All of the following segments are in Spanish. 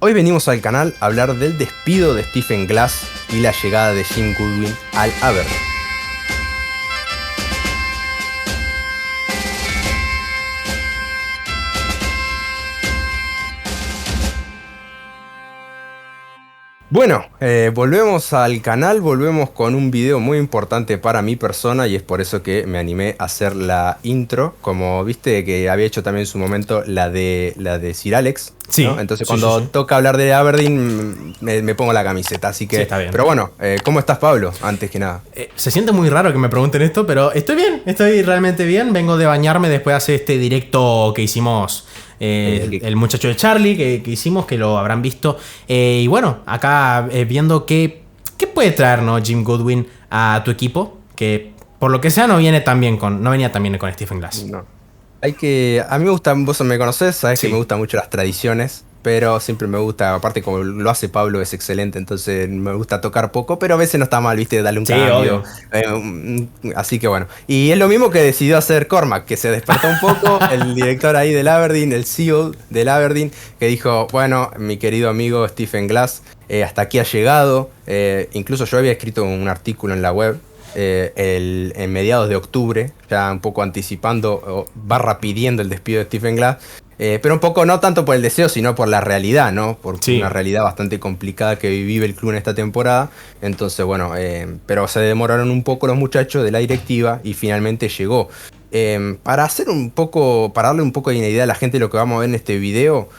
Hoy venimos al canal a hablar del despido de Stephen Glass y la llegada de Jim Goodwin al Aberdeen. Bueno, volvemos al canal, volvemos con un video muy importante para mi persona y es por eso que me animé a hacer la intro, como viste que había hecho también en su momento la de Sir Alex, sí, ¿no? Entonces cuando toca hablar de Aberdeen me pongo la camiseta, así que... Sí, está bien. Pero bueno, ¿cómo estás, Pablo? Antes que nada. Se siente muy raro que me pregunten esto, pero estoy bien, estoy realmente bien. Vengo de bañarme después de hacer este directo que hicimos... el muchacho de Charlie que hicimos, que lo habrán visto. Y bueno, acá viendo qué puede traer, ¿no? Jim Goodwin a tu equipo, que por lo que sea no venía tan bien con Stephen Glass. No. A mí me gusta, vos me conocés, sabés Sí. que me gustan mucho las tradiciones, pero siempre me gusta, aparte como lo hace Pablo es excelente, entonces me gusta tocar poco, pero a veces no está mal, viste, darle un cambio. Así que bueno. Y es lo mismo que decidió hacer Cormac, que se despertó un poco, el director ahí del Aberdeen, el CEO del Aberdeen, que dijo, bueno, mi querido amigo Stephen Glass, hasta aquí ha llegado. Incluso yo había escrito un artículo en la web, en mediados de octubre, ya un poco anticipando, pidiendo el despido de Stephen Glass, pero un poco no tanto por el deseo, sino por la realidad, ¿no? Por una realidad bastante complicada que vive el club en esta temporada. Entonces, bueno, pero se demoraron un poco los muchachos de la directiva y finalmente llegó. Para darle un poco de idea a la gente de lo que vamos a ver en este video,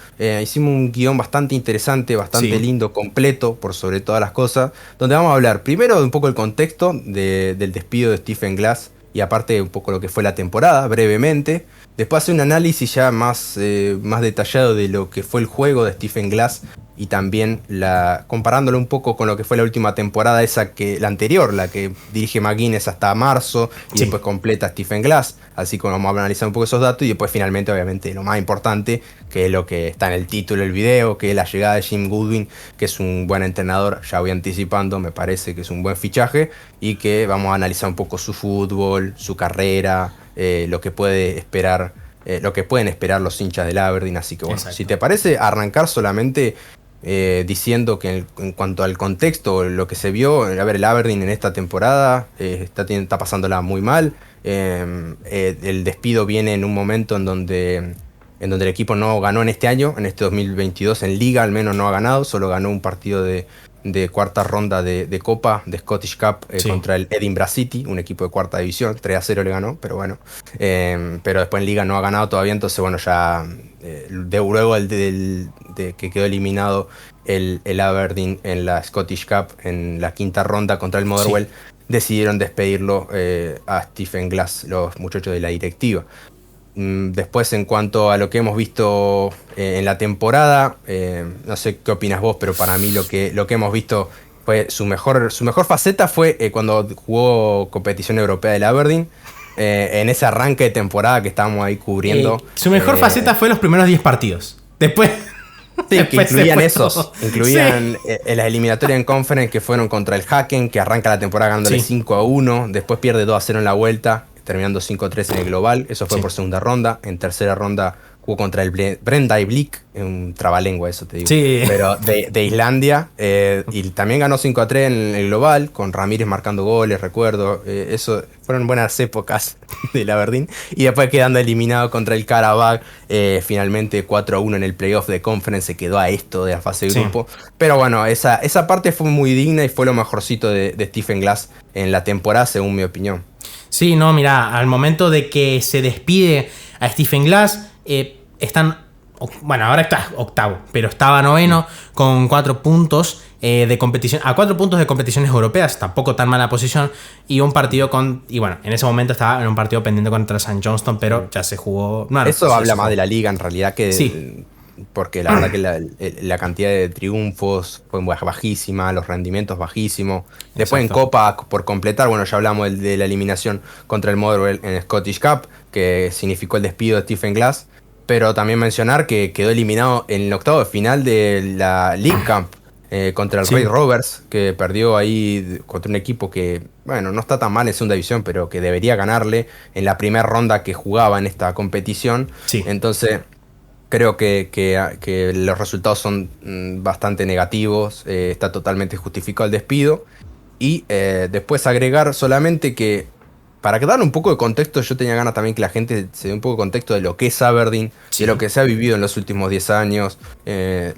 hicimos un guión bastante interesante, bastante lindo, completo, por sobre todas las cosas, donde vamos a hablar primero de un poco el contexto del despido de Stephen Glass y aparte un poco lo que fue la temporada, brevemente. Después hacer un análisis ya más detallado de lo que fue el juego de Stephen Glass y también comparándolo un poco con lo que fue la última temporada, la anterior, la que dirige McGuinness hasta marzo y después completa Stephen Glass. Así que vamos a analizar un poco esos datos y después finalmente, obviamente, lo más importante, que es lo que está en el título del video, que es la llegada de Jim Goodwin, que es un buen entrenador, ya voy anticipando, me parece que es un buen fichaje y que vamos a analizar un poco su fútbol, su carrera, lo que pueden esperar los hinchas del Aberdeen. Así que bueno, si te parece arrancar solamente diciendo que en cuanto al contexto, lo que se vio, a ver, el Aberdeen en esta temporada está pasándola muy mal. El despido viene en un momento en donde el equipo no ganó en este año, en este 2022, en Liga al menos no ha ganado, solo ganó un partido de cuarta ronda de Copa, de Scottish Cup, contra el Edinburgh City, un equipo de cuarta división, 3-0 le ganó, pero bueno. Pero después en Liga no ha ganado todavía, entonces bueno, ya luego de que quedó eliminado el Aberdeen en la Scottish Cup, en la quinta ronda contra el Motherwell, decidieron despedirlo a Stephen Glass, los muchachos de la directiva. Después, en cuanto a lo que hemos visto en la temporada, no sé qué opinas vos, pero para mí lo que hemos visto fue su mejor faceta fue cuando jugó competición europea del Aberdeen, en ese arranque de temporada que estábamos ahí cubriendo. Su mejor faceta fue los primeros 10 partidos. Después... Sí, que incluían esos. Incluían las eliminatorias en Conference que fueron contra el Hacken, que arranca la temporada ganándole 5-1, después pierde 2-0 en la vuelta, terminando 5-3 en el global. Eso fue por segunda ronda. En tercera ronda jugó contra el Breiðablik, un trabalengua eso te digo, pero de Islandia, y también ganó 5-3 en el global, con Ramírez marcando goles, recuerdo. Eso fueron buenas épocas del Aberdeen. Y después quedando eliminado contra el Karabakh, finalmente 4-1 en el playoff de Conference, se quedó a esto de la fase de grupo. Pero bueno, esa parte fue muy digna y fue lo mejorcito de Stephen Glass en la temporada, según mi opinión. Sí, no, mirá, al momento de que se despide a Stephen Glass, están, bueno, ahora está octavo, pero estaba noveno con 4 puntos de competición, a 4 puntos de competiciones europeas, tampoco tan mala posición, y un partido y bueno, en ese momento estaba en un partido pendiente contra St. Johnston, pero ya se jugó. No, eso habla más de la liga en realidad que porque la verdad que la cantidad de triunfos fue bajísima, los rendimientos bajísimos. Después en Copa, por completar, bueno, ya hablamos de la eliminación contra el Motherwell en Scottish Cup, que significó el despido de Stephen Glass, pero también mencionar que quedó eliminado en el octavo de final de la League Cup contra el Red Rovers, que perdió ahí contra un equipo que, bueno, no está tan mal en segunda división, pero que debería ganarle en la primera ronda que jugaba en esta competición. Entonces... Creo que los resultados son bastante negativos, está totalmente justificado el despido. Y después agregar solamente que, para dar un poco de contexto, yo tenía ganas también que la gente se dé un poco de contexto de lo que es Aberdeen, Sí. de lo que se ha vivido en los últimos 10 años,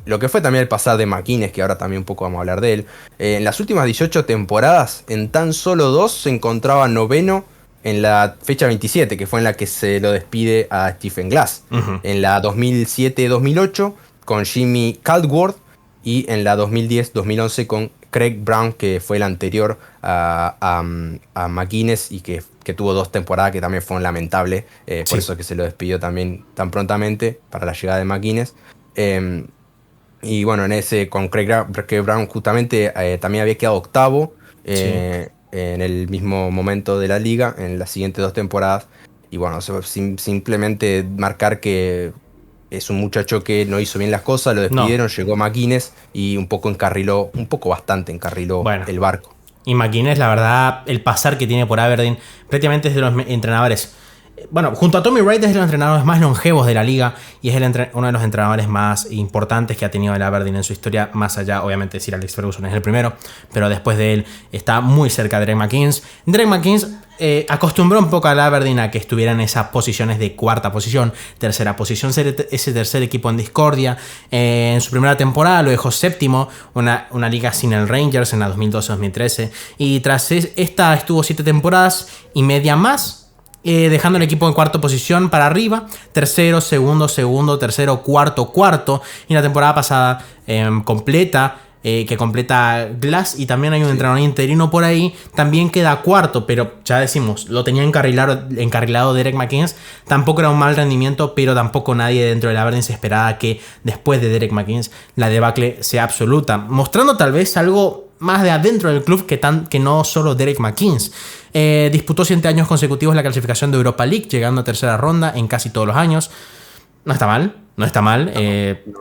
lo que fue también el pasar de McInnes, que ahora también un poco vamos a hablar de él. En las últimas 18 temporadas, en tan solo 2 se encontraba noveno en la fecha 27, que fue en la que se lo despide a Stephen Glass. Ujú. En la 2007-2008 con Jimmy Caldwell y en la 2010-2011 con Craig Brown, que fue el anterior a McInnes y que tuvo 2 temporadas que también fueron lamentables, por Sí. eso que se lo despidió también tan prontamente para la llegada de McInnes. Y bueno, en ese con Craig Brown justamente también había quedado octavo Sí. en el mismo momento de la liga, en las siguientes 2 temporadas. Y bueno, simplemente marcar que es un muchacho que no hizo bien las cosas, lo No. despidieron, llegó McInnes y bastante encarriló Bueno. el barco. Y McInnes, la verdad, el pasar que tiene por Aberdeen, prácticamente es de los entrenadores. Bueno, junto a Tommy Wright es de los entrenadores más longevos de la liga y es uno de los entrenadores más importantes que ha tenido el Aberdeen en su historia, más allá, obviamente, Sir Alex Ferguson es el primero, pero después de él está muy cerca de Derek McInnes. Derek McInnes acostumbró un poco al Aberdeen a que estuviera en esas posiciones de cuarta posición, tercera posición, ese tercer equipo en discordia. En su primera temporada lo dejó séptimo, una liga sin el Rangers en la 2012-2013, y tras esta estuvo 7 temporadas y media más, dejando el equipo en cuarta posición para arriba, tercero, segundo, tercero, cuarto, y la temporada pasada que completa Glass, y también hay un entrenador interino por ahí, también queda cuarto, pero ya decimos, lo tenía encarrilado Derek McInnes, tampoco era un mal rendimiento, pero tampoco nadie dentro del Aberdeen se esperaba que después de Derek McInnes la debacle sea absoluta, mostrando tal vez algo más de adentro del club que no solo Derek McInnes. Disputó 7 años consecutivos la clasificación de Europa League, llegando a tercera ronda en casi todos los años. No está mal, No.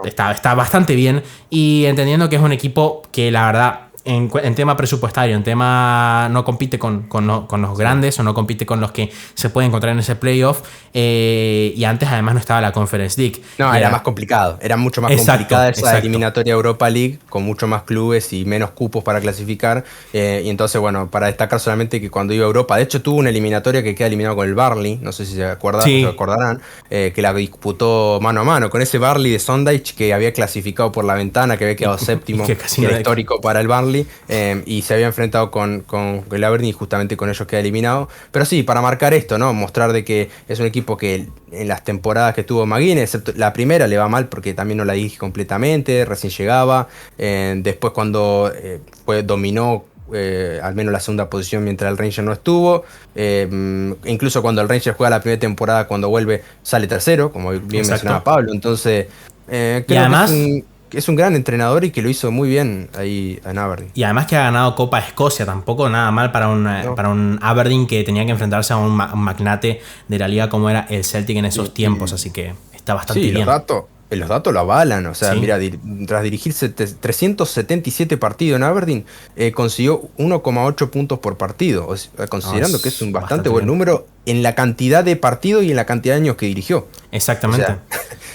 Está bastante bien, y entendiendo que es un equipo que la verdad en tema presupuestario, en tema no compite con los grandes o no compite con los que se pueden encontrar en ese playoff, y antes además no estaba la Conference League. No, era más complicado, era mucho más complicada esa eliminatoria Europa League, con mucho más clubes y menos cupos para clasificar, y entonces bueno, para destacar solamente que cuando iba a Europa, de hecho tuvo una eliminatoria que queda eliminado con el Burnley, no sé si se acordarán, que la disputó mano a mano, con ese Burnley de Sondage que había clasificado por la ventana, que había quedado séptimo, que era histórico para el Burnley. Y se había enfrentado con el Aberdeen y justamente con ellos queda eliminado. Pero sí, para marcar esto, ¿no? Mostrar de que es un equipo que en las temporadas que tuvo McInnes, excepto la primera le va mal porque también no la dirige completamente, recién llegaba. Después cuando dominó al menos la segunda posición mientras el Ranger no estuvo. Incluso cuando el Ranger juega la primera temporada, cuando vuelve, sale tercero, como bien mencionaba Pablo. Entonces, creo que además, es un gran entrenador y que lo hizo muy bien ahí en Aberdeen. Y además que ha ganado Copa Escocia, tampoco nada mal para un Aberdeen que tenía que enfrentarse a un magnate de la liga como era el Celtic en esos tiempos, así que está bastante bien. Los datos lo avalan, o sea, ¿Sí? Mira, tras dirigirse 377 partidos en Aberdeen, consiguió 1,8 puntos por partido, o sea, considerando que es un bastante buen número en la cantidad de partidos y en la cantidad de años que dirigió. Exactamente. O sea,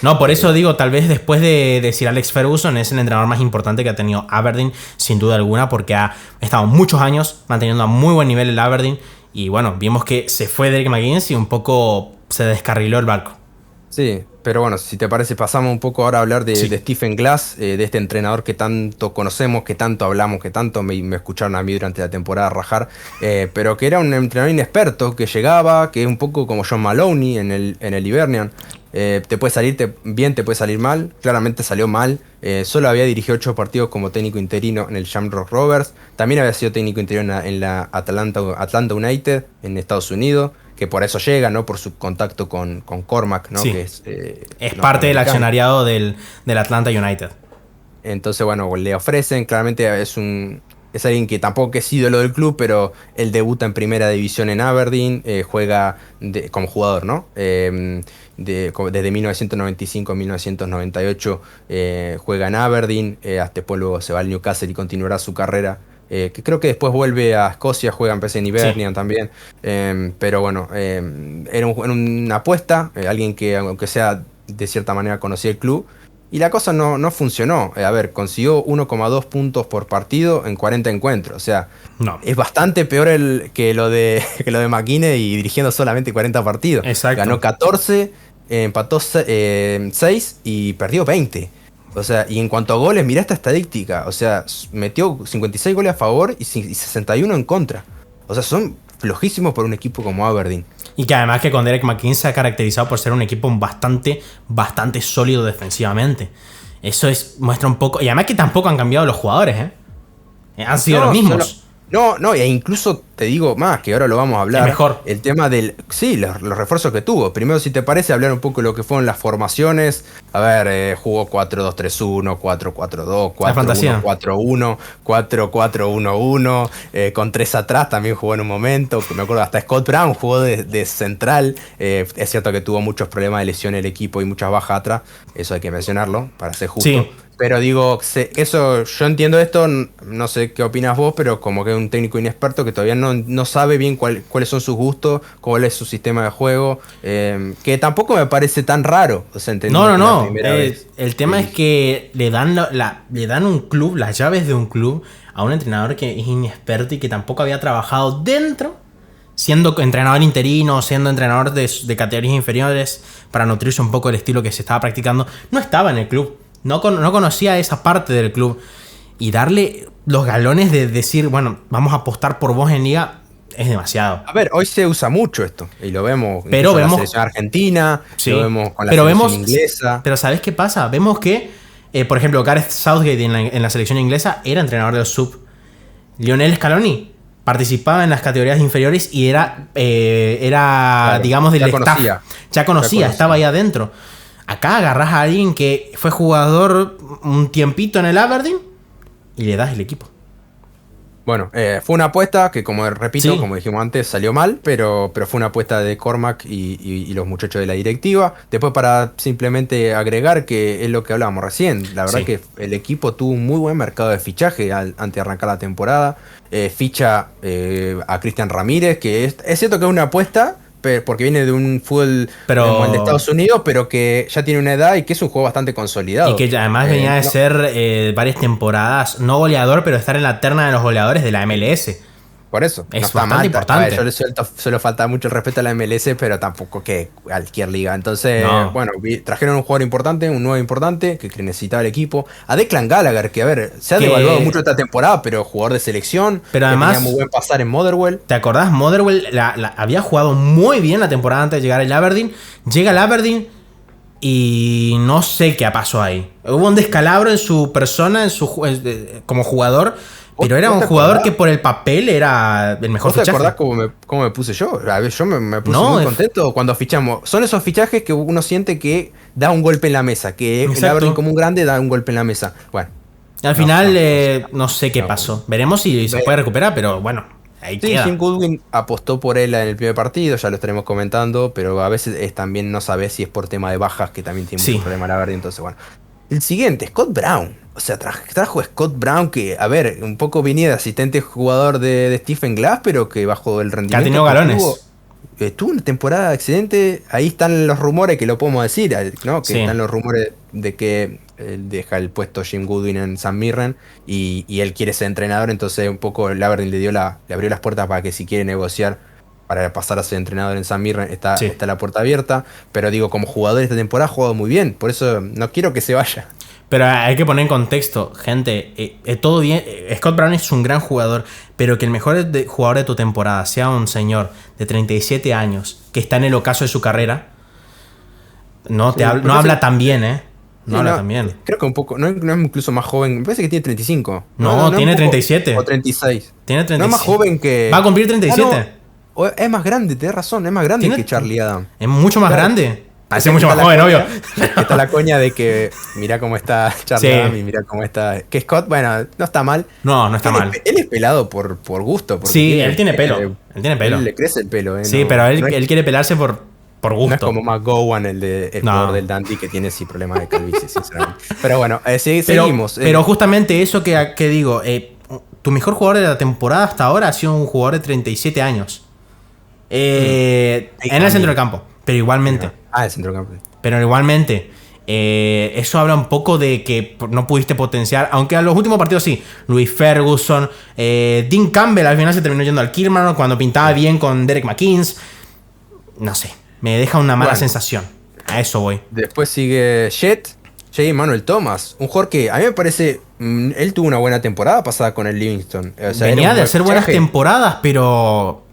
no, por eso digo, tal vez después de Sir Alex Ferguson es el entrenador más importante que ha tenido Aberdeen, sin duda alguna, porque ha estado muchos años manteniendo a muy buen nivel el Aberdeen, y bueno, vimos que se fue Derek McInnes y un poco se descarriló el barco. Sí, pero bueno, si te parece, pasamos un poco ahora a hablar de Stephen Glass, de este entrenador que tanto conocemos, que tanto hablamos, que tanto me escucharon a mí durante la temporada rajar, pero que era un entrenador inexperto, que llegaba, que es un poco como John Maloney en el Hibernian. Te puede salir bien, te puede salir mal. Claramente salió mal. Solo había dirigido 8 partidos como técnico interino en el Shamrock Rovers. También había sido técnico interino en la Atlanta United en Estados Unidos, que por eso llega, ¿no? Por su contacto con Cormac, ¿no? Sí. Que es parte del accionariado del Atlanta United. Entonces, bueno, le ofrecen, claramente es alguien que tampoco es ídolo del club, pero él debuta en primera división en Aberdeen, juega como jugador, ¿no? Desde 1995 a 1998 juega en Aberdeen, hasta después luego se va al Newcastle y continuará su carrera. Que creo que después vuelve a Escocia, juega en Hibernian también. Pero bueno, era una apuesta, alguien que aunque sea de cierta manera conocía el club. Y la cosa no funcionó. A ver, consiguió 1,2 puntos por partido en 40 encuentros. O sea, es bastante peor que lo de McKinney y dirigiendo solamente 40 partidos. Exacto. Ganó 14, empató 6 y perdió 20. O sea, y en cuanto a goles, mirá esta estadística. O sea, metió 56 goles a favor y 61 en contra. O sea, son flojísimos por un equipo como Aberdeen. Y que además que con Derek McKinnon se ha caracterizado por ser un equipo bastante sólido defensivamente. Eso muestra un poco... Y además que tampoco han cambiado los jugadores, ¿eh? Han sido los mismos. E incluso te digo más, que ahora lo vamos a hablar. Es mejor. El tema del... Sí, los refuerzos que tuvo. Primero, si te parece, hablar un poco de lo que fueron las formaciones. A ver, jugó 4-2-3-1, 4-4-2, 4-1-4-1, 4-4-1-1. Con 3 atrás también jugó en un momento. Que me acuerdo, hasta Scott Brown jugó de central. Es cierto que tuvo muchos problemas de lesión el equipo y muchas bajas atrás. Eso hay que mencionarlo, para ser justo. Sí. Pero digo, eso, yo entiendo esto, no sé qué opinas vos, pero como que es un técnico inexperto que todavía no sabe bien cuáles son sus gustos, cuál es su sistema de juego, que tampoco me parece tan raro. O sea, No. El tema es que le dan un club, las llaves de un club, a un entrenador que es inexperto y que tampoco había trabajado dentro, siendo entrenador interino, siendo entrenador de categorías inferiores, para nutrirse un poco del estilo que se estaba practicando. No estaba en el club. No conocía esa parte del club. Y darle los galones de decir, bueno, vamos a apostar por vos en liga, es demasiado. A ver, hoy se usa mucho esto. Y lo vemos pero en la selección argentina, sí, lo vemos con la selección inglesa. Pero ¿sabés qué pasa? Vemos que, por ejemplo, Gareth Southgate en la selección inglesa era entrenador de los sub. Lionel Scaloni participaba en las categorías inferiores y era claro, digamos, del staff. Ya conocía, estaba ahí adentro. Acá agarrás a alguien que fue jugador un tiempito en el Aberdeen y le das el equipo. Bueno, fue una apuesta que, como repito, como dijimos antes, salió mal, pero fue una apuesta de Cormac y los muchachos de la directiva. Después, para simplemente agregar, que es lo que hablábamos recién, la verdad que el equipo tuvo un muy buen mercado de fichaje antes de arrancar la temporada. Ficha a Cristian Ramírez, que es cierto que es una apuesta, porque viene de un fútbol como el de Estados Unidos, pero que ya tiene una edad y que es un juego bastante consolidado. Y que además venía de ser varias temporadas, no goleador, pero estar en la terna de los goleadores de la MLS. Por eso, es bastante importante. Yo le suelo faltar mucho el respeto a la MLS, pero tampoco que cualquier liga. Entonces, bueno, trajeron un jugador importante, un nuevo importante, que necesitaba el equipo. A Declan Gallagher, que a ver, se ha devaluado mucho esta temporada, pero jugador de selección, pero además, tenía muy buen pasar en Motherwell. ¿Te acordás? Motherwell había jugado muy bien la temporada antes de llegar al Aberdeen. Llega al Aberdeen y no sé qué pasó ahí. Hubo un descalabro en su persona, como jugador. Pero era un jugador que por el papel era el mejor fichaje. ¿Te acordás cómo me puse yo? Yo me puse muy contento cuando fichamos. Son esos fichajes que uno siente que da un golpe en la mesa. Que el Aberdeen como un grande da un golpe en la mesa. Bueno. Al final no sé qué pasó. Veremos si se puede recuperar, pero bueno, ahí queda. Jim Goodwin apostó por él en el primer partido, ya lo estaremos comentando, pero a veces también no sabes si es por tema de bajas, que también tiene mucho problema el Aberdeen, entonces bueno. El siguiente, Scott Brown. O sea, trajo a Scott Brown, que, a ver, un poco venía de asistente jugador de Stephen Glass, pero que bajo el rendimiento... Que ha tenido galones. Tuvo una temporada excelente. Ahí están los rumores, que lo podemos decir, ¿no? Que están los rumores de que deja el puesto Jim Goodwin en St. Mirren y él quiere ser entrenador, entonces un poco el Aberdeen le abrió las puertas para que si quiere negociar para pasar a ser entrenador en St. Mirren está la puerta abierta. Pero digo, como jugador esta temporada ha jugado muy bien, por eso no quiero que se vaya. Pero hay que poner en contexto, gente, todo bien. Scott Brown es un gran jugador, pero que el mejor jugador de tu temporada sea un señor de 37 años que está en el ocaso de su carrera, no habla tan bien, ¿eh? No habla tan bien. Creo que un poco, no es incluso más joven, me parece que tiene 35. No, tiene 37. O 36. Tiene 36. No es más joven que... Va a cumplir 37. Es más grande, tenés razón, es más grande que Charlie Adam. Es mucho más grande. Parece mucho más joven, obvio. Está la coña de que mirá cómo está Charlie Adam y mirá cómo está... Que Scott, bueno, no está mal. No está mal. Él es pelado por gusto. Sí, él tiene pelo. Él tiene pelo. Él le crece el pelo. Sí, pero él quiere pelarse por gusto. No es como McGowan, el jugador del Dundee, que tiene sí problemas de calvicie, sinceramente. Pero bueno, seguimos. Pero justamente eso que digo, tu mejor jugador de la temporada hasta ahora ha sido un jugador de 37 años. En el centro del campo, pero igualmente. El centro del campo. Pero igualmente, eso habla un poco de que no pudiste potenciar, aunque a los últimos partidos sí. Louis Ferguson, Dean Campbell al final se terminó yendo al Kilmarnock cuando pintaba bien con Derek McInnes. No sé, me deja una mala sensación. A eso voy. Después sigue J. Emmanuel Thomas, un jugador que a mí me parece, él tuvo una buena temporada pasada con el Livingston. O sea, venía de hacer buenas temporadas, pero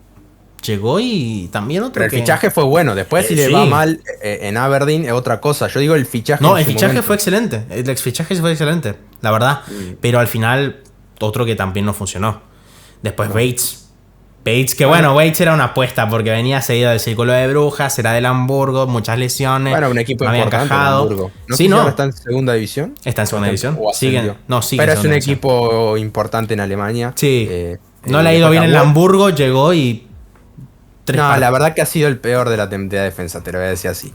llegó y también otro. Pero el fichaje fue bueno. Después, si le va mal en Aberdeen, es otra cosa. Yo digo el fichaje. No, el fichaje fue excelente. El fichaje fue excelente, la verdad. Pero al final, otro que también no funcionó. Después Bates, que bueno, Bates era una apuesta porque venía seguido del Círculo de Brujas, era del Hamburgo, muchas lesiones. Bueno, un equipo importante el Hamburgo. ¿No está en segunda división? Está en segunda división. Sigue pero es un equipo importante en Alemania. Sí. No le ha ido bien en el Hamburgo, llegó y... la verdad que ha sido el peor de la defensa, te lo voy a decir así.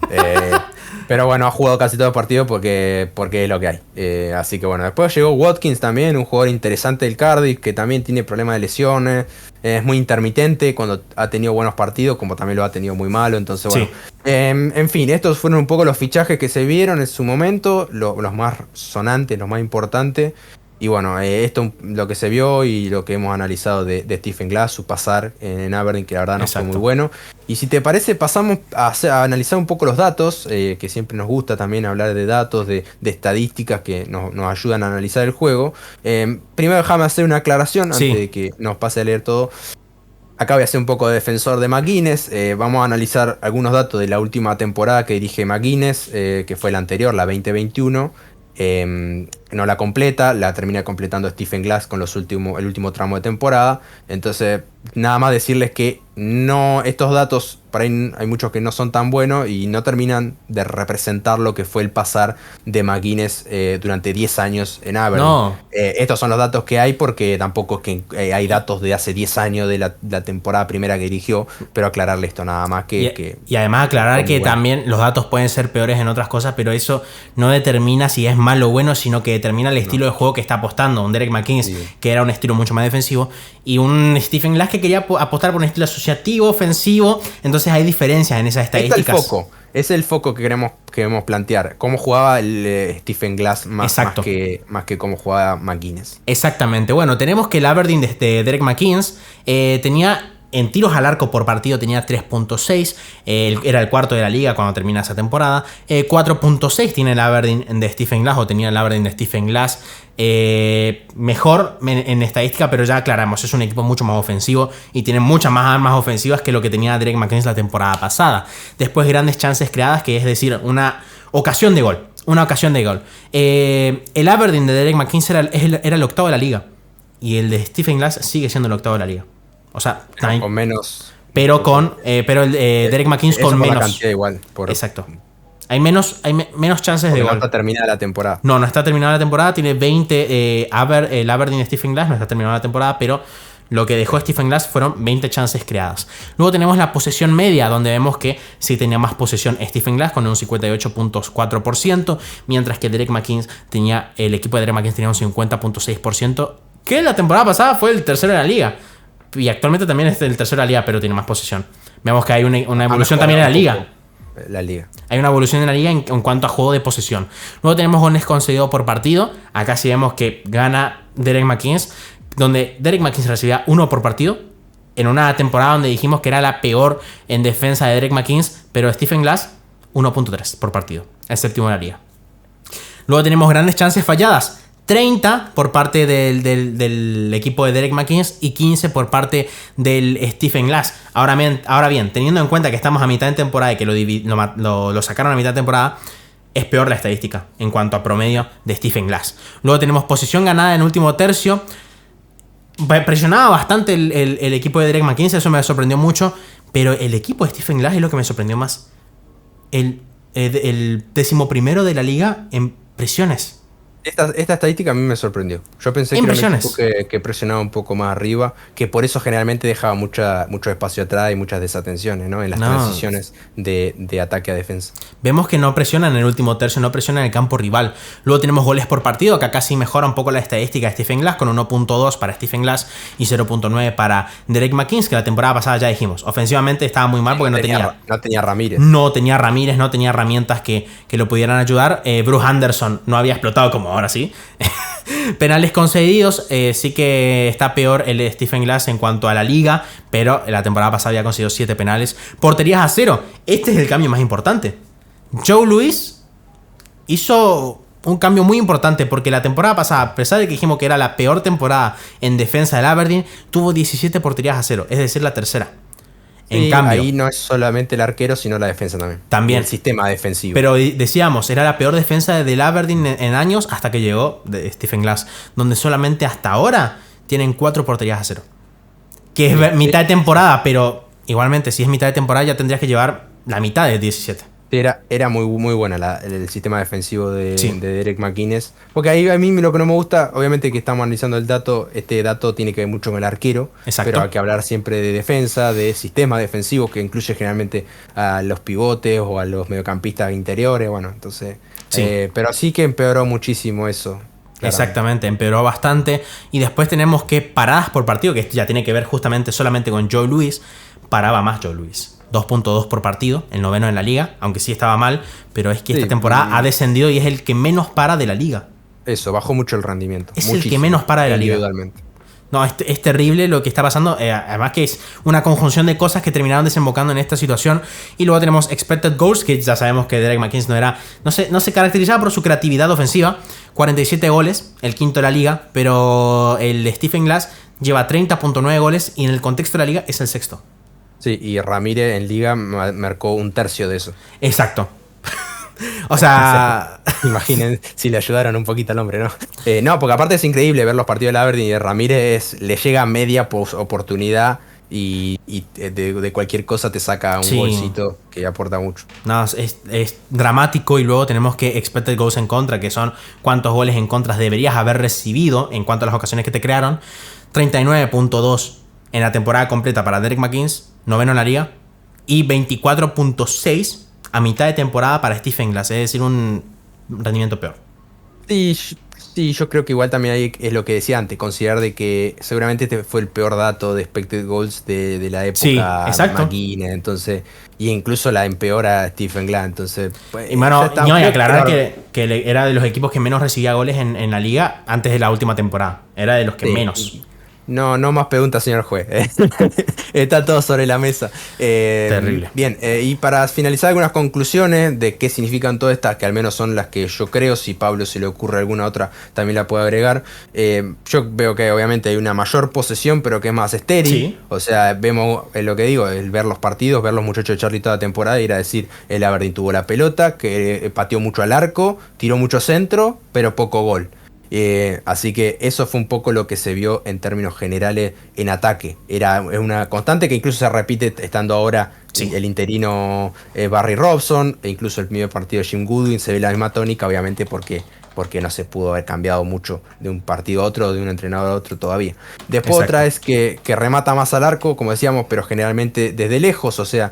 Pero bueno, ha jugado casi todo el partido porque es lo que hay. Así que bueno, después llegó Watkins también, un jugador interesante del Cardiff, que también tiene problemas de lesiones. Es muy intermitente cuando ha tenido buenos partidos, como también lo ha tenido muy malo. Entonces, bueno. En fin, estos fueron un poco los fichajes que se vieron en su momento, los más sonantes, los más importantes. Y bueno, esto lo que se vio y lo que hemos analizado de Stephen Glass, su pasar en Aberdeen, que la verdad no fue muy bueno. Y si te parece, pasamos a analizar un poco los datos, que siempre nos gusta también hablar de datos, de estadísticas que nos ayudan a analizar el juego. Primero déjame hacer una aclaración antes de que nos pase a leer todo. Acá voy a ser un poco de defensor de McGuinness. Vamos a analizar algunos datos de la última temporada que dirige McGuinness, que fue la anterior, la 2021. No la completa, la termina completando Stephen Glass con el último tramo de temporada. Entonces, nada más decirles que no, estos datos, por ahí hay muchos que no son tan buenos y no terminan de representar lo que fue el pasar de McGuinness durante 10 años en Aberdeen. No. Estos son los datos que hay porque tampoco es que hay datos de hace 10 años de la temporada primera que dirigió, pero aclararle esto nada más y además aclarar que también los datos pueden ser peores en otras cosas, pero eso no determina si es malo o bueno, sino que determina el estilo de juego que está apostando. Un Derek McInnes, que era un estilo mucho más defensivo, y un Stephen Glass que quería apostar por un estilo asociativo, ofensivo. Entonces hay diferencias en esas estadísticas. Es el foco que queremos plantear. Cómo jugaba el Stephen Glass más que cómo jugaba McGuinness. Exactamente. Bueno, tenemos que el Aberdeen de Derek McInnes tenía... En tiros al arco por partido tenía 3.6, era el cuarto de la liga cuando termina esa temporada. 4.6 tiene el Aberdeen de Stephen Glass, o tenía el Aberdeen de Stephen Glass. Mejor en estadística, pero ya aclaramos, es un equipo mucho más ofensivo y tiene muchas más armas ofensivas que lo que tenía Derek McInnes la temporada pasada. Después grandes chances creadas, que es decir, una ocasión de gol. El Aberdeen de Derek McInnes era el octavo de la liga, y el de Stephen Glass sigue siendo el octavo de la liga. O sea, con menos. Pero el Derek McInnes con menos. La cantidad igual. Exacto. Hay menos chances de gol. No está terminada la temporada. No está terminada la temporada. Tiene 20. El Aberdeen de Stephen Glass no está terminada la temporada, pero lo que dejó Stephen Glass fueron 20 chances creadas. Luego tenemos la posesión media, donde vemos que sí tenía más posesión Stephen Glass con un 58.4%, mientras que el equipo de Derek McInnes tenía un 50.6%, que la temporada pasada fue el tercero de la liga. Y actualmente también es el tercero de la liga, pero tiene más posesión. Vemos que hay una evolución también en la liga. Hay una evolución en la liga en cuanto a juego de posesión. Luego tenemos goles concedidos por partido. Acá sí vemos que gana Derek McInnes, donde Derek McInnes recibía 1 por partido. En una temporada donde dijimos que era la peor en defensa de Derek McInnes, pero Stephen Glass 1.3 por partido, el séptimo de la liga. Luego tenemos grandes chances falladas. 30 por parte del equipo de Derek McInnes y 15 por parte del Stephen Glass. Ahora bien, teniendo en cuenta que estamos a mitad de temporada y que lo sacaron a mitad de temporada, es peor la estadística en cuanto a promedio de Stephen Glass. Luego tenemos posición ganada en último tercio. Presionaba bastante el equipo de Derek McInnes, eso me sorprendió mucho, pero el equipo de Stephen Glass es lo que me sorprendió más. El 11º de la liga en presiones. Esta estadística a mí me sorprendió. Yo pensé que era un equipo que presionaba un poco más arriba, que por eso generalmente dejaba mucho espacio atrás y muchas desatenciones, ¿no? En las transiciones de ataque a defensa. Vemos que no presionan en el último tercio, no presionan en el campo rival. Luego tenemos goles por partido, que acá sí mejora un poco la estadística de Stephen Glass, con 1.2 para Stephen Glass y 0.9 para Derek McInnes, que la temporada pasada ya dijimos, ofensivamente estaba muy mal porque no tenía Ramírez. No tenía Ramírez, no tenía herramientas que lo pudieran ayudar. Bruce Anderson no había explotado como ahora sí. Penales concedidos, sí que está peor el Stephen Glass en cuanto a la liga, pero la temporada pasada había conseguido 7 penales. Porterías a 0. Este es el cambio más importante. Joe Louis hizo un cambio muy importante porque la temporada pasada, a pesar de que dijimos que era la peor temporada en defensa del Aberdeen, tuvo 17 porterías a 0, es decir, la tercera. En cambio, ahí no es solamente el arquero, sino la defensa también. El sistema defensivo. Pero decíamos, era la peor defensa del Aberdeen en años hasta que llegó Stephen Glass, donde solamente hasta ahora tienen 4 porterías a 0. Que es mitad de temporada, pero igualmente, si es mitad de temporada ya tendrías que llevar la mitad de 17. Era muy, muy buena el sistema defensivo de Derek McInnes. Porque ahí a mí lo que no me gusta, obviamente que estamos analizando el dato, este dato tiene que ver mucho con el arquero. Exacto. Pero hay que hablar siempre de defensa, de sistema defensivo, que incluye generalmente a los pivotes o a los mediocampistas interiores. Bueno, entonces. Pero sí que empeoró muchísimo eso. Claramente. Exactamente, empeoró bastante. Y después tenemos que paradas por partido, que esto ya tiene que ver justamente solamente con Joe Louis. Paraba más Joe Louis. 2.2 por partido, el 9º en la liga, aunque sí estaba mal, pero es que esta temporada ha descendido y es el que menos para de la liga. Eso, bajó mucho el rendimiento. Es el que menos para de la liga. No, es terrible lo que está pasando, además que es una conjunción de cosas que terminaron desembocando en esta situación. Y luego tenemos expected goals, que ya sabemos que Derek McInnes no se caracterizaba por su creatividad ofensiva, 47 goles, el quinto de la liga, pero el Stephen Glass lleva 30.9 goles y en el contexto de la liga es el sexto. Sí, y Ramírez en liga marcó un tercio de eso. Exacto. O sea... Imaginen si le ayudaron un poquito al hombre, ¿no? No, porque aparte es increíble ver los partidos del Aberdeen y de Ramírez le llega media oportunidad y de cualquier cosa te saca un golcito que aporta mucho. No, es dramático. Y luego tenemos que expected goals en contra, que son cuántos goles en contra deberías haber recibido en cuanto a las ocasiones que te crearon. 39.2 en la temporada completa para Derek McInnes, 9º en la liga, y 24.6 a mitad de temporada para Stephen Glass, es decir, un rendimiento peor. Sí, yo creo que igual también ahí es lo que decía antes, considerar de que seguramente este fue el peor dato de expected goals de la época de McInnes, entonces, y incluso la empeora Stephen Glass, entonces... Pues, y bueno, y aclarar que era de los equipos que menos recibía goles en la liga antes de la última temporada, era de los que menos... No más preguntas, señor juez. Está todo sobre la mesa. Terrible. Bien, y para finalizar algunas conclusiones de qué significan todas estas, que al menos son las que yo creo, si Pablo se le ocurre alguna otra, también la puede agregar. Yo veo que obviamente hay una mayor posesión, pero que es más estéril. Sí. O sea, vemos lo que digo, el ver los partidos, ver los muchachos de Charlie toda la temporada, ir a decir, el Aberdeen tuvo la pelota, que pateó mucho al arco, tiró mucho centro, pero poco gol. Así que eso fue un poco lo que se vio en términos generales en ataque. Es una constante que incluso se repite estando ahora el interino Barry Robson, e incluso el primer partido de Jim Goodwin se ve la misma tónica, obviamente porque no se pudo haber cambiado mucho de un partido a otro, de un entrenador a otro todavía. Después otra es que remata más al arco, como decíamos, pero generalmente desde lejos, o sea,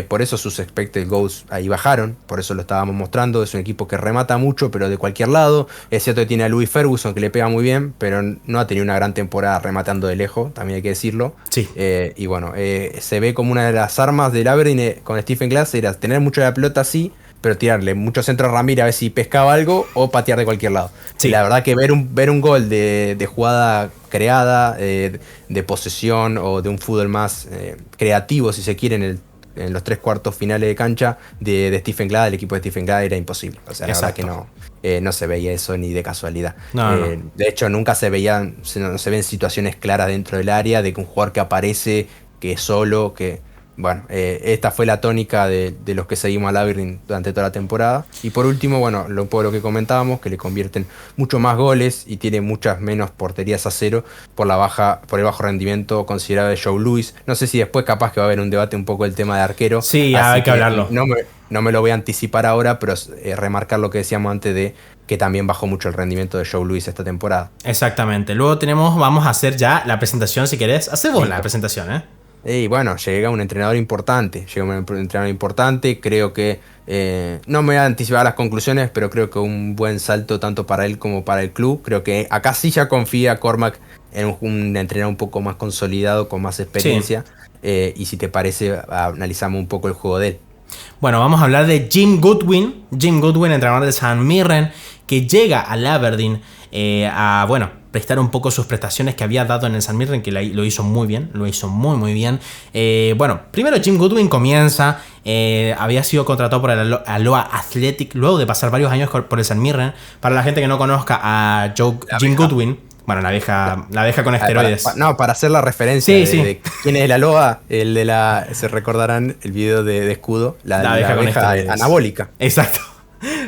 por eso sus expected goals ahí bajaron, por eso lo estábamos mostrando. Es un equipo que remata mucho, pero de cualquier lado. Es cierto que tiene a Louis Ferguson, que le pega muy bien, pero no ha tenido una gran temporada rematando de lejos, también hay que decirlo. Sí. Y bueno, se ve como una de las armas del Aberdeen con Stephen Glass era tener mucho de la pelota así, pero tirarle mucho centro a Ramírez a ver si pescaba algo o patear de cualquier lado. Sí. La verdad que ver un gol de jugada creada, de posesión o de un fútbol más creativo, si se quiere, en los 3/4 finales de cancha de Stephen Glass, del equipo de Stephen Glass, era imposible. O sea, la verdad que no se veía eso ni de casualidad. No. De hecho, nunca se ven situaciones claras dentro del área de que un jugador que aparece, que es solo, que... Bueno, esta fue la tónica de los que seguimos al Aberdeen durante toda la temporada. Y por último, bueno, un poco lo que comentábamos, que le convierten mucho más goles y tiene muchas menos porterías a 0 por el bajo rendimiento considerado de Joe Louis. No sé si después capaz que va a haber un debate un poco del tema de arquero. Sí, hay que hablarlo. No me lo voy a anticipar ahora, pero remarcar lo que decíamos antes de que también bajó mucho el rendimiento de Joe Louis esta temporada. Exactamente. Luego vamos a hacer ya la presentación, si querés. Hacé vos la presentación, ¿eh? Y bueno, llega un entrenador importante, creo que, no me voy a anticipar las conclusiones, pero creo que un buen salto tanto para él como para el club. Creo que acá sí ya confía Cormac en un entrenador un poco más consolidado, con más experiencia, y si te parece, analizamos un poco el juego de él. Bueno, vamos a hablar de Jim Goodwin, entrenador de St. Mirren, que llega al Aberdeen a prestar un poco sus prestaciones que había dado en el St. Mirren, que lo hizo muy bien, lo hizo muy bien. Primero Jim Goodwin comienza, había sido contratado por el Alloa Athletic, luego de pasar varios años por el St. Mirren. Para la gente que no conozca a Jim Goodwin, bueno, la abeja con esteroides. Para hacer la referencia de quién es el Alloa, se recordarán el video de escudo, la abeja anabólica. Exacto.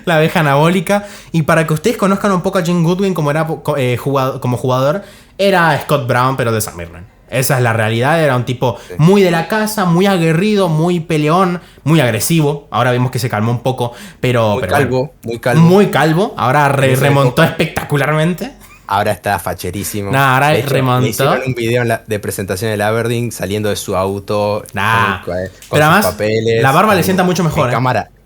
La abeja anabólica. Y para que ustedes conozcan un poco a Jim Goodwin como jugador, era Scott Brown, pero de St. Mirren. Esa es la realidad. Era un tipo muy de la casa, muy aguerrido, muy peleón, muy agresivo. Ahora vemos que se calmó un poco, pero muy calvo. Ahora remontó espectacularmente. Ahora está facherísimo. Ahora remontó. Le un video de presentación del Aberdeen saliendo de su auto con pero además, papeles. La barba le sienta mucho mejor.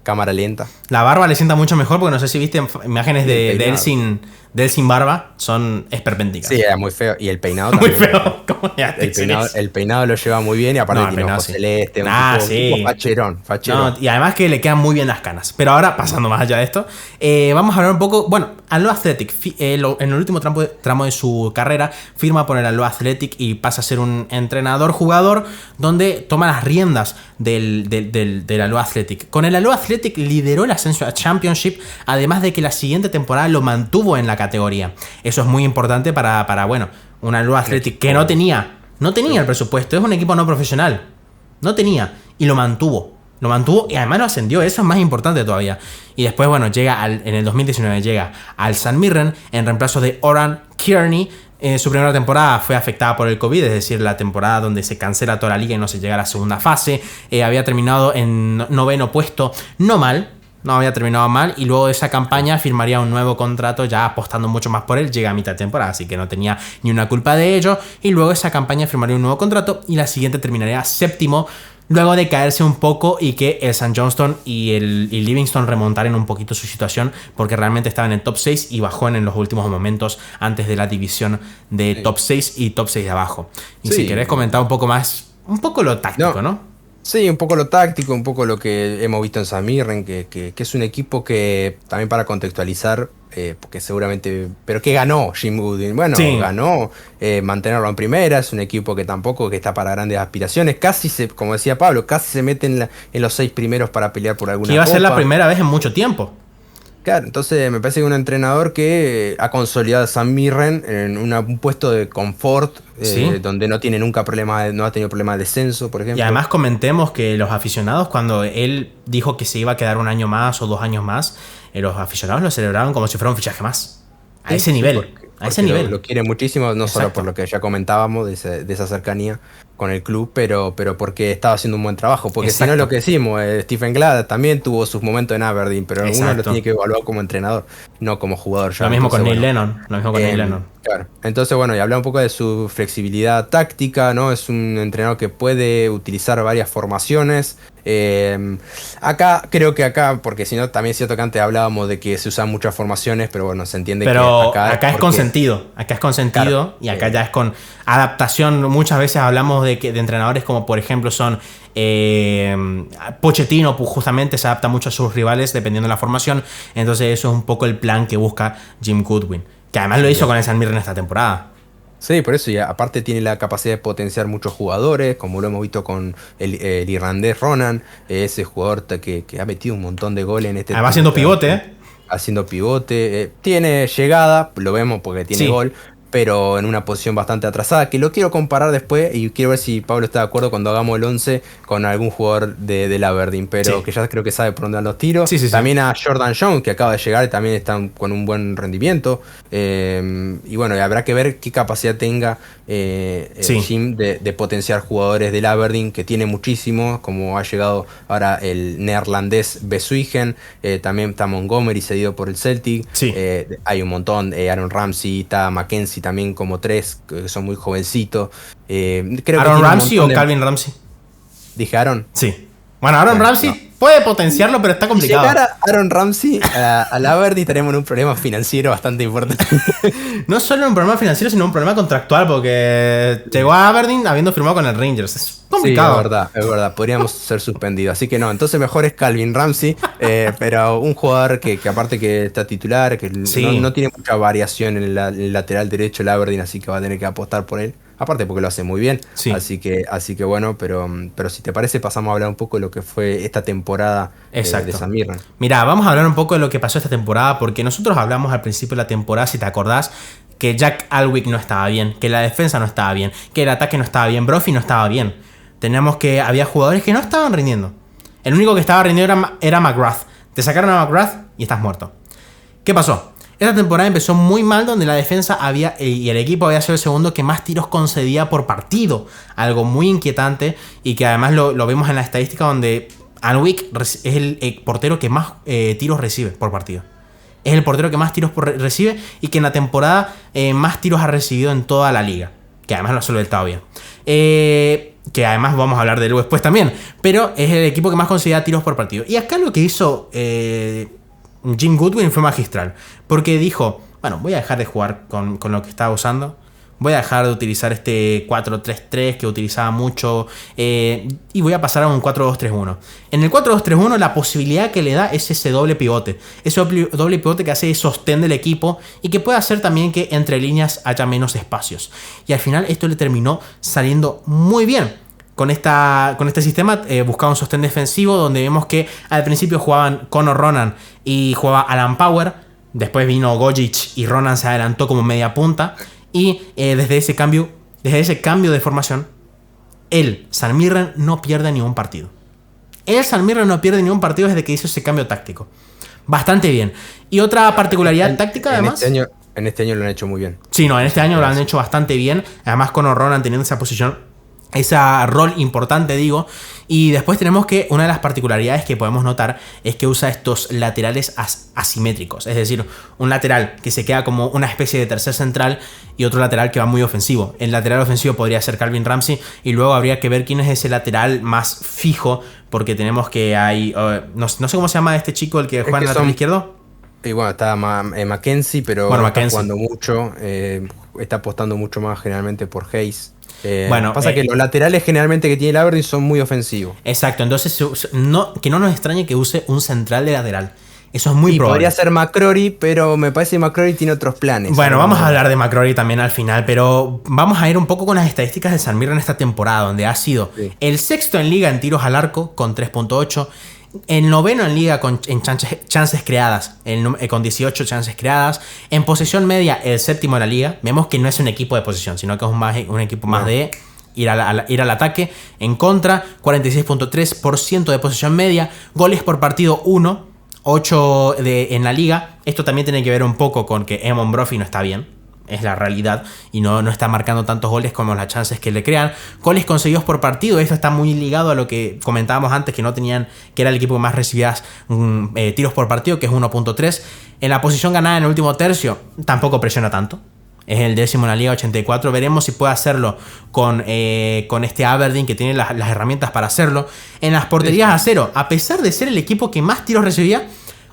Cámara lenta. La barba le sienta mucho mejor, porque no sé si viste imágenes de él sin barba, son esperpénticas. Sí, era muy feo. Y el peinado también. Muy feo. El peinado lo lleva muy bien, y aparte tiene ojos celeste, un tipo facherón. Y además que le quedan muy bien las canas. Pero ahora, pasando más allá de esto, vamos a hablar un poco. Bueno, Alloa Athletic, en el último tramo de su carrera, firma por el Alloa Athletic y pasa a ser un entrenador-jugador, donde toma las riendas del Alloa Athletic. Con el Alloa Athletic lideró el ascenso a Championship, además de que la siguiente temporada lo mantuvo en la categoría. Eso es muy importante para un Alloa Athletic que no tenía el presupuesto. Es un equipo no profesional. No tenía. Y lo mantuvo. Y además lo ascendió. Eso es más importante todavía. Y después, en el 2019 llega al St. Mirren en reemplazo de Oran Kearney. Su primera temporada fue afectada por el COVID, es decir, la temporada donde se cancela toda la liga y no se llega a la segunda fase. Había terminado en 9º puesto. No había terminado mal, y luego de esa campaña firmaría un nuevo contrato, ya apostando mucho más por él. Llega a mitad de temporada, así que no tenía ni una culpa de ello. Y luego de esa campaña firmaría un nuevo contrato, y la siguiente terminaría 7º, luego de caerse un poco y que el St. Johnstone y Livingston remontaran un poquito su situación, porque realmente estaba en el top 6 y bajó en los últimos momentos antes de la división de top 6 y top 6 de abajo. Y si querés comentar un poco más, un poco lo táctico, ¿no? Sí, un poco lo táctico, un poco lo que hemos visto en St. Mirren, que es un equipo que, también para contextualizar, porque seguramente, pero que ganó Jim Goodwin. Ganó, mantenerlo en primera. Es un equipo que tampoco que está para grandes aspiraciones. Como decía Pablo, casi se mete en los 6 primeros para pelear por alguna copa. Iba a ser la primera vez en mucho tiempo. Claro, entonces me parece que un entrenador que ha consolidado a St. Mirren en un puesto de confort, donde no tiene nunca no ha tenido problema de descenso, por ejemplo. Y además comentemos que los aficionados, cuando él dijo que se iba a quedar 1 año más o 2 años más, los aficionados lo celebraron como si fuera un fichaje más. A ese nivel. Lo quiere muchísimo, no solo por lo que ya comentábamos de esa cercanía con el club, pero porque estaba haciendo un buen trabajo. Porque si no, es lo que decimos, Stephen Glad también tuvo sus momentos en Aberdeen, pero uno lo tiene que evaluar como entrenador, no como jugador. Lo mismo con Neil Lennon. Claro. Entonces, y hablar un poco de su flexibilidad táctica, ¿no? Es un entrenador que puede utilizar varias formaciones. Creo que porque si no, también es cierto que antes hablábamos de que se usan muchas formaciones, pero se entiende que acá es consentido. Claro, y acá ya es con adaptación. Muchas veces hablamos de entrenadores como, por ejemplo, son Pochettino, pues justamente se adapta mucho a sus rivales dependiendo de la formación. Entonces eso es un poco el plan que busca Jim Goodwin, que además lo hizo con el St. Mirren esta temporada. Sí, por eso, y aparte tiene la capacidad de potenciar muchos jugadores, como lo hemos visto con el irlandés Ronan, ese jugador que ha metido un montón de goles en este. Además haciendo pivote, Haciendo pivote, tiene llegada, lo vemos porque tiene gol, pero en una posición bastante atrasada, que lo quiero comparar después y quiero ver si Pablo está de acuerdo cuando hagamos el 11 con algún jugador del Aberdeen, pero que ya creo que sabe por dónde dan los tiros. También a Jordan Jones, que acaba de llegar y también está con un buen rendimiento. Y bueno, habrá que ver qué capacidad tenga Jim de potenciar jugadores del Aberdeen, que tiene muchísimo, como ha llegado ahora el neerlandés Besuijen, también está Montgomery cedido por el Celtic, hay un montón, Aaron Ramsey, está Mackenzie también como 3, que son muy jovencitos. ¿Aaron Ramsey o Calvin Ramsey? ¿Dije Aaron? Sí. Bueno, Aaron Ramsey puede potenciarlo, pero está complicado. Si llegara Aaron Ramsey al Aberdeen estaríamos en un problema financiero bastante importante. No solo un problema financiero, sino un problema contractual, porque llegó a Aberdeen habiendo firmado con el Rangers. Es complicado. Sí, es verdad. Podríamos ser suspendidos. Así que no, entonces mejor es Calvin Ramsey, pero un jugador que aparte que está titular, que no tiene mucha variación en el lateral derecho el Aberdeen, así que va a tener que apostar por él. Aparte porque lo hace muy bien, así que bueno, pero si te parece pasamos a hablar un poco de lo que fue esta temporada de San Mirren. Mira, vamos a hablar un poco de lo que pasó esta temporada, porque nosotros hablamos al principio de la temporada, si te acordás, que Jack Alnwick no estaba bien, que la defensa no estaba bien, que el ataque no estaba bien, Brophy no estaba bien. Tenemos que había jugadores que no estaban rindiendo. El único que estaba rindiendo era McGrath. Te sacaron a McGrath y estás muerto. ¿Qué pasó? Esta temporada empezó muy mal, donde la defensa y el equipo había sido el segundo que más tiros concedía por partido. Algo muy inquietante y que además lo vemos en la estadística, donde Alnwick es el portero que más tiros recibe por partido. Es el portero que más tiros recibe y que en la temporada más tiros ha recibido en toda la liga. Que además lo ha solventado bien. Que además vamos a hablar de él después también. Pero es el equipo que más concedía tiros por partido. Y acá lo que hizo Jim Goodwin fue magistral, porque dijo, bueno, voy a dejar de jugar con lo que estaba usando, voy a dejar de utilizar este 4-3-3 que utilizaba mucho, y voy a pasar a un 4-2-3-1. En el 4-2-3-1 la posibilidad que le da es ese doble pivote, que hace sostén del equipo y que puede hacer también que entre líneas haya menos espacios, y al final esto le terminó saliendo muy bien. Con este sistema buscaba un sostén defensivo, donde vemos que al principio jugaban Conor Ronan y jugaba Alan Power. Después vino Gogic y Ronan se adelantó como media punta. Y desde ese cambio de formación, el San Mirren no pierde ni un partido. El San Mirren no pierde ni un partido desde que hizo ese cambio táctico. Bastante bien. Y otra particularidad táctica, además. En este año lo han hecho muy bien. Sí, en este año lo han hecho bastante bien. Además, Conor Ronan teniendo esa posición, ese rol importante, digo. Y después tenemos que una de las particularidades que podemos notar es que usa estos laterales asimétricos, es decir, un lateral que se queda como una especie de tercer central y otro lateral que va muy ofensivo. El lateral ofensivo podría ser Calvin Ramsey, y luego habría que ver quién es ese lateral más fijo, porque tenemos que hay no sé cómo se llama este chico, el que juega en el lateral izquierdo. Y bueno, está Mackenzie, pero está jugando mucho, está apostando mucho más generalmente por Hayes. Pasa que los laterales generalmente que tiene el Aberdeen son muy ofensivos. Exacto, entonces que no nos extrañe que use un central de lateral. Eso es muy probable. Podría ser McCrory, pero me parece que McCrory tiene otros planes. Bueno, vamos a hablar de McCrory también al final, pero vamos a ir un poco con las estadísticas de San Mirren esta temporada, donde ha sido el sexto en liga en tiros al arco con 3.8, el noveno en liga en chances creadas, con 18 chances creadas. En posesión media, el séptimo en la liga. Vemos que no es un equipo de posesión, sino que es un equipo más de ir al ataque. En contra, 46.3% de posesión media. Goles por partido, 1. 8 en la liga. Esto también tiene que ver un poco con que Eamon Brophy no está bien. Es la realidad, y no está marcando tantos goles como las chances que le crean. Goles conseguidos por partido, esto está muy ligado a lo que comentábamos antes, que era el equipo que más recibía tiros por partido, que es 1.3. En la posición ganada en el último tercio tampoco presiona tanto, es el décimo en la liga, 84. Veremos si puede hacerlo con este Aberdeen, que tiene las herramientas para hacerlo. En las porterías a cero, a pesar de ser el equipo que más tiros recibía,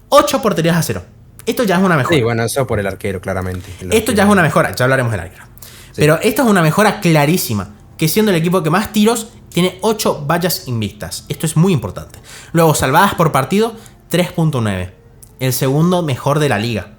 8 porterías a cero. Esto ya es una mejora. Sí, bueno, eso por el arquero, claramente. Esto ya es una mejora, ya hablaremos del arquero. Sí. Pero esto es una mejora clarísima, que siendo el equipo que más tiros, tiene 8 vallas invictas. Esto es muy importante. Luego, salvadas por partido, 3.9. El segundo mejor de la liga.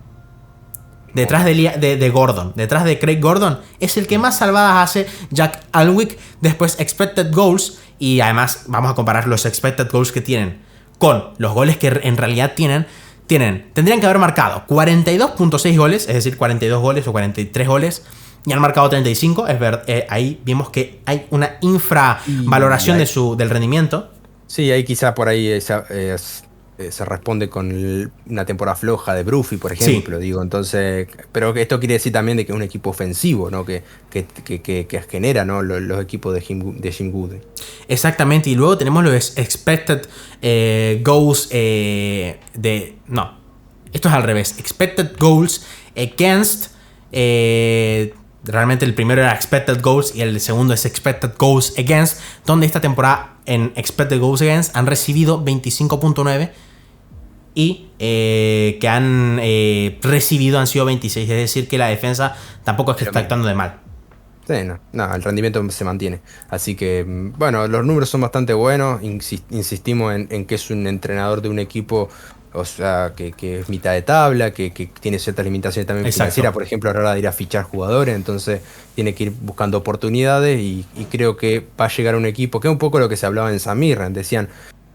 Detrás de Gordon. Detrás de Craig Gordon, es el que más salvadas hace Jack Alnwick. Después, expected goals. Y además, vamos a comparar los expected goals que tienen con los goles que en realidad tendrían que haber marcado 42.6 goles, es decir, 42 goles o 43 goles, y han marcado 35. Ahí vimos que hay una infravaloración del rendimiento. Sí, ahí quizá por ahí se responde con una temporada floja de Bruffy, por ejemplo, digo, entonces, pero esto quiere decir también de que es un equipo ofensivo, ¿no? Que genera, ¿no? Los equipos de Jim Goodwin. Exactamente, y luego tenemos los expected goals no, esto es al revés, expected goals against, realmente el primero era expected goals y el segundo es expected goals against, donde esta temporada en expected goals against han recibido 25.9 y que han recibido han sido 26, es decir que la defensa tampoco es que está actuando de mal. Sí, no, el rendimiento se mantiene. Así que, bueno, los números son bastante buenos. Insistimos en que es un entrenador de un equipo, o sea, que es mitad de tabla, que tiene ciertas limitaciones también financieras. Por ejemplo, a la hora de ir a fichar jugadores, entonces tiene que ir buscando oportunidades y creo que va a llegar a un equipo, que es un poco lo que se hablaba en San Mirren. Decían,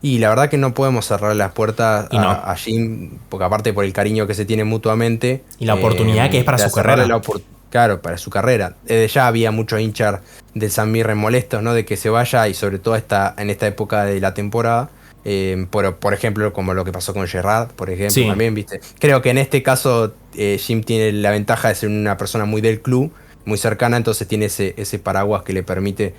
y la verdad que no podemos cerrar las puertas a Jim, porque aparte por el cariño que se tiene mutuamente. Y la oportunidad que es para su carrera. Claro, para su carrera. Ya había muchos hinchas de San Mirren molestos, ¿no? De que se vaya, y sobre todo en esta época de la temporada. Por ejemplo, como lo que pasó con Gerrard, por ejemplo, también, ¿viste? Creo que en este caso Jim tiene la ventaja de ser una persona muy del club, muy cercana, entonces tiene ese paraguas que le permite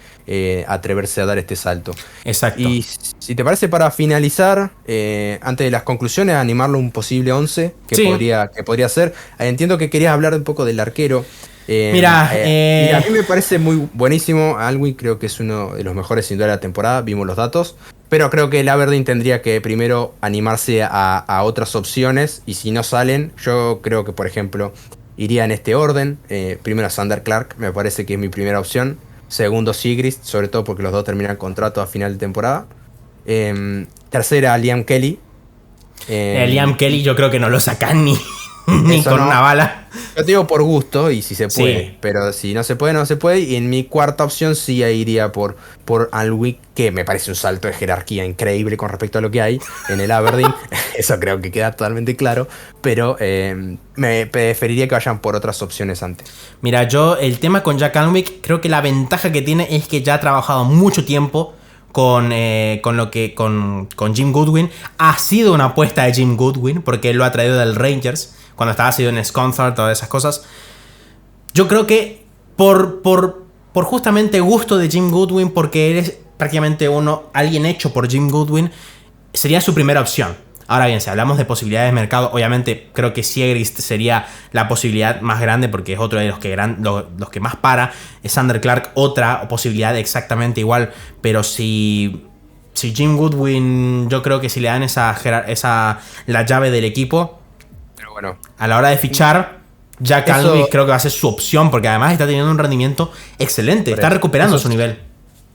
atreverse a dar este salto. Exacto. Y si te parece, para finalizar, antes de las conclusiones, animarlo un posible 11 que podría ser. Entiendo que querías hablar un poco del arquero. Mira, a mí me parece muy buenísimo. Alwyn creo que es uno de los mejores sin duda de la temporada, vimos los datos. Pero creo que el Aberdeen tendría que primero animarse a otras opciones, y si no salen, yo creo que, por ejemplo, iría en este orden. Primero a Sander Clark, me parece que es mi primera opción. Segundo Sigrist, sobre todo porque los dos terminan contrato a final de temporada. Tercera Liam Kelly. Liam Kelly yo creo que no lo sacan ni con una bala. Yo te digo por gusto y si se puede, pero si no se puede, no se puede. Y en mi cuarta opción sí iría por Alnwick, que me parece un salto de jerarquía increíble con respecto a lo que hay en el Aberdeen. Eso creo que queda totalmente claro. Pero me preferiría que vayan por otras opciones antes. Mira, yo el tema con Jack Alnwick, creo que la ventaja que tiene es que ya ha trabajado mucho tiempo con Jim Goodwin. Ha sido una apuesta de Jim Goodwin porque él lo ha traído del Rangers cuando estaba sido en Scunthorpe, todas esas cosas. Yo creo que por justamente gusto de Jim Goodwin, porque él es prácticamente alguien hecho por Jim Goodwin, sería su primera opción. Ahora bien, si hablamos de posibilidades de mercado, obviamente creo que Siegrist sería la posibilidad más grande porque es otro de los que más para. Sander Clark, otra posibilidad exactamente igual. Pero si Jim Goodwin, yo creo que si le dan la llave del equipo, pero bueno, a la hora de fichar, Jack Alnwick creo que va a ser su opción, porque además está teniendo un rendimiento excelente, está recuperando su nivel.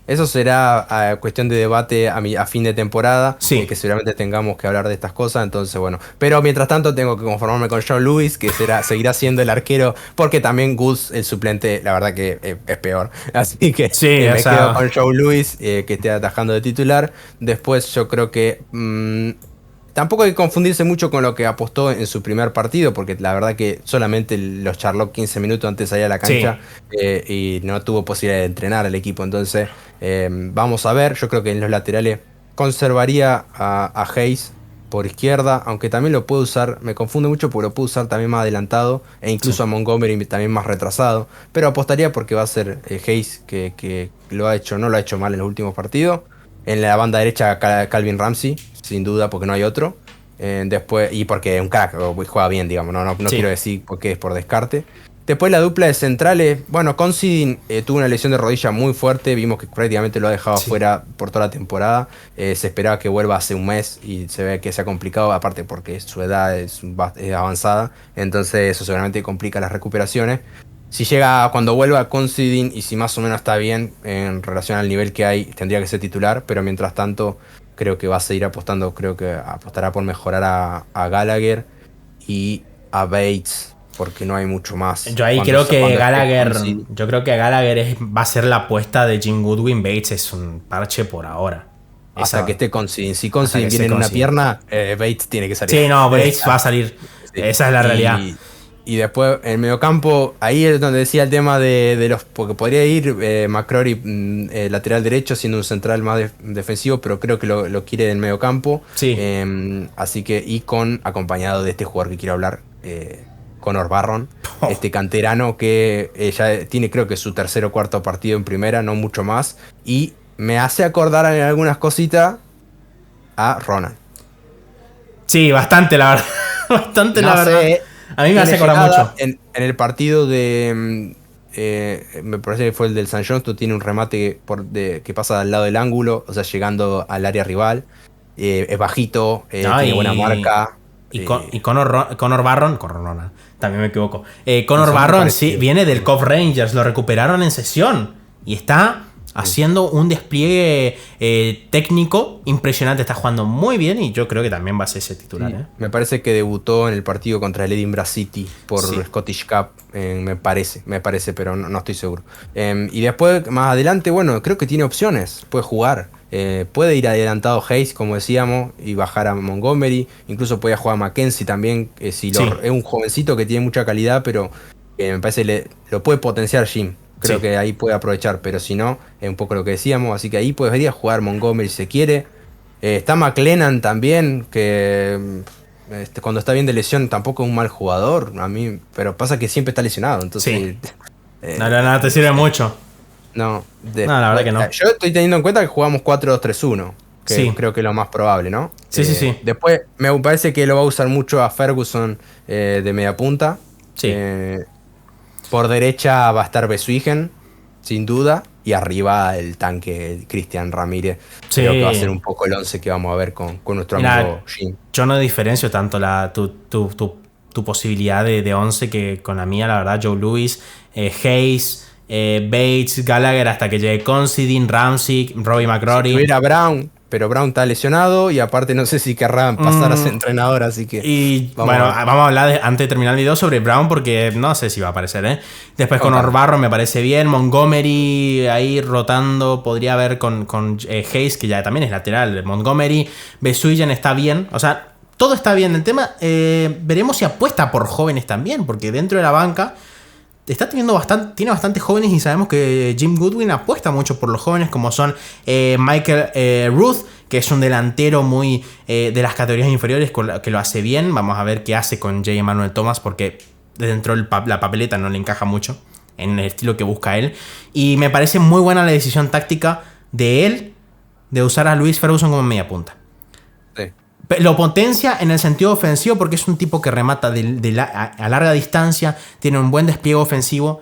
Eso será cuestión de debate a fin de temporada, que seguramente tengamos que hablar de estas cosas, entonces bueno. Pero mientras tanto tengo que conformarme con John Lewis, que seguirá siendo el arquero, porque también Gus, el suplente, la verdad que es peor. Así que me quedo con John Lewis, que esté atajando de titular. Después yo creo que tampoco hay que confundirse mucho con lo que apostó en su primer partido, porque la verdad que solamente los charló 15 minutos antes de salir a la cancha, y no tuvo posibilidad de entrenar al equipo. Entonces vamos a ver. Yo creo que en los laterales conservaría a Hayes por izquierda, aunque también lo puedo usar, me confunde mucho porque lo puedo usar también más adelantado, e incluso a Montgomery también más retrasado, pero apostaría porque va a ser Hayes, que no lo ha hecho mal en los últimos partidos. En la banda derecha Calvin Ramsey, sin duda, porque no hay otro. Después, y porque es un crack, juega bien, digamos, no quiero decir porque es por descarte. Después la dupla de centrales, bueno, Considine tuvo una lesión de rodilla muy fuerte, vimos que prácticamente lo ha dejado fuera por toda la temporada. Se esperaba que vuelva hace un mes y se ve que se ha complicado, aparte porque su edad es avanzada, entonces eso seguramente complica las recuperaciones. Si llega cuando vuelva Considine y si más o menos está bien en relación al nivel que hay, tendría que ser titular, pero mientras tanto creo que va a seguir apostando, creo que apostará por mejorar a Gallagher y a Bates, porque no hay mucho más. Yo ahí creo que Gallagher, va a ser la apuesta de Jim Goodwin. Bates es un parche por ahora. Hasta que esté Considine. Si Considine viene en una pierna, Bates tiene que salir. Sí, no, Bates va a salir. Esa es la realidad. Y después en el mediocampo, ahí es donde decía el tema de los. Porque podría ir McCrory lateral derecho, siendo un central más defensivo, pero creo que lo quiere del mediocampo. Sí. Así que, y acompañado de este jugador que quiero hablar, Conor Barron, este canterano que ya tiene, creo que su tercer o cuarto partido en primera, no mucho más. Y me hace acordar en algunas cositas a Ronald. Sí, bastante, la verdad. Bastante, No la verdad. sé, A mí me hace acordar mucho. En el partido de. Me parece que fue el del San Johnston. Tiene un remate que pasa al lado del ángulo, o sea, llegando al área rival. Es bajito, tiene buena marca. Y Conor Barron. También me equivoco. Conor Son muy Barron sí, parecidos. viene del Cove Rangers. Lo recuperaron en sesión. Y está haciendo un despliegue técnico impresionante. Está jugando muy bien. Y yo creo que también va a ser ese titular. Sí. Me parece que debutó en el partido contra el Edinburgh City por Scottish Cup. Me parece, pero no estoy seguro. Y después, más adelante, bueno, creo que tiene opciones. Puede jugar. Puede ir adelantado Hayes, como decíamos, y bajar a Montgomery. Incluso puede jugar a Mackenzie también. Es un jovencito que tiene mucha calidad, pero me parece que lo puede potenciar Jim. Creo que ahí puede aprovechar, pero si no, es un poco lo que decíamos. Así que ahí podría jugar Montgomery si se quiere. Está McLennan también, que cuando está bien de lesión tampoco es un mal jugador. A mí, pero pasa que siempre está lesionado. Entonces, no te sirve mucho. No, la verdad que no. Yo estoy teniendo en cuenta que jugamos 4-2-3-1, que creo que es lo más probable, ¿no? Sí. Después me parece que lo va a usar mucho a Ferguson de media punta. Sí. Por derecha va a estar Besuijen, sin duda. Y arriba el tanque Cristian Ramírez. Sí. Creo que va a ser un poco el 11 que vamos a ver con nuestro amigo Jim. Yo no diferencio tanto tu posibilidad de 11 que con la mía, la verdad. Joe Louis, Hayes, Bates, Gallagher, hasta que llegue Considine, Ramsey, Robbie McCrory. Si tuviera Brown, pero Brown está lesionado y aparte no sé si querrán pasar a ser entrenador, así que... Y vamos a hablar antes de terminar el video sobre Brown porque no sé si va a aparecer, Después Conor Barron me parece bien, Montgomery ahí rotando, podría haber con Hayes, que ya también es lateral, Montgomery, Besuijen está bien, o sea, todo está bien. El tema, veremos si apuesta por jóvenes también, porque dentro de la banca tiene bastantes jóvenes y sabemos que Jim Goodwin apuesta mucho por los jóvenes, como son Michael Ruth, que es un delantero muy de las categorías inferiores, que lo hace bien. Vamos a ver qué hace con J. Emmanuel Thomas, porque dentro de la papeleta no le encaja mucho en el estilo que busca él. Y me parece muy buena la decisión táctica de él de usar a Luis Ferguson como media punta. Sí. Lo potencia en el sentido ofensivo porque es un tipo que remata a larga distancia, tiene un buen despliegue ofensivo.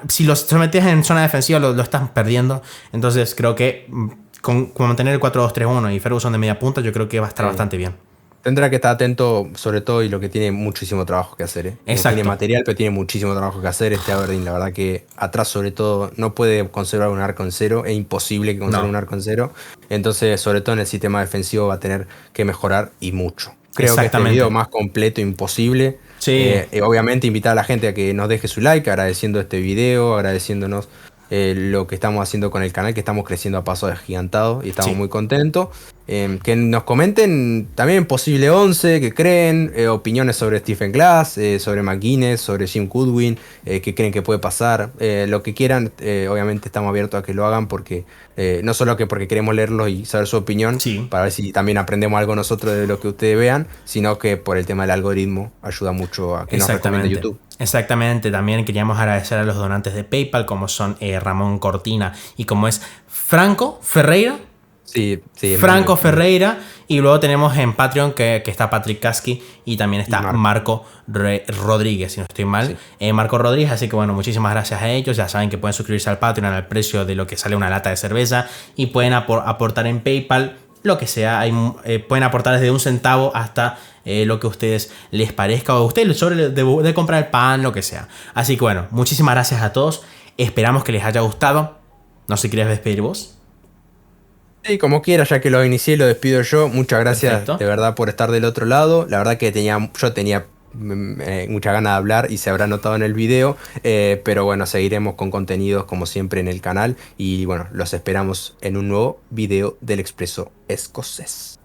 Si lo sometes en zona defensiva lo estás perdiendo. Entonces creo que con mantener el 4-2-3-1 y Ferguson de media punta, yo creo que va a estar bastante bien. Tendrá que estar atento, sobre todo, y lo que tiene muchísimo trabajo que hacer. Exacto. Tiene material, pero tiene muchísimo trabajo que hacer este Aberdeen. La verdad que atrás, sobre todo, no puede conservar un arco en cero. Es imposible que conserve un arco en cero. Entonces, sobre todo en el sistema defensivo, va a tener que mejorar y mucho. Creo que este video más completo imposible. Sí. Obviamente, invitar a la gente a que nos deje su like, agradeciendo este video, agradeciéndonos lo que estamos haciendo con el canal, que estamos creciendo a pasos agigantados y estamos muy contentos. Que nos comenten también posible 11, que creen, opiniones sobre Stephen Glass, sobre McGuinness, sobre Jim Goodwin, que creen que puede pasar, lo que quieran. Obviamente estamos abiertos a que lo hagan porque no solo porque queremos leerlos y saber su opinión, para ver si también aprendemos algo nosotros de lo que ustedes vean, sino que por el tema del algoritmo ayuda mucho a que nos recomiende YouTube. Exactamente, también queríamos agradecer a los donantes de PayPal, como son Ramón Cortina y como es Franco Ferreira. Sí, Franco Ferreira. Y luego tenemos en Patreon que está Patrick Kasky y también está Marco Rodríguez, si no estoy mal. Marco Rodríguez, así que bueno, muchísimas gracias a ellos. Ya saben que pueden suscribirse al Patreon al precio de lo que sale una lata de cerveza y pueden aportar en PayPal lo que sea. Pueden aportar desde 1 centavo hasta lo que a ustedes les parezca, o a ustedes sobre de comprar el pan, lo que sea. Así que bueno, muchísimas gracias a todos. Esperamos que les haya gustado. No sé si quieres despedir vos. Sí, como quiera, ya que lo inicié, lo despido yo. Muchas gracias de verdad por estar del otro lado. La verdad que yo tenía mucha ganas de hablar y se habrá notado en el video, pero bueno, seguiremos con contenidos como siempre en el canal y bueno, los esperamos en un nuevo video del Expreso Escocés.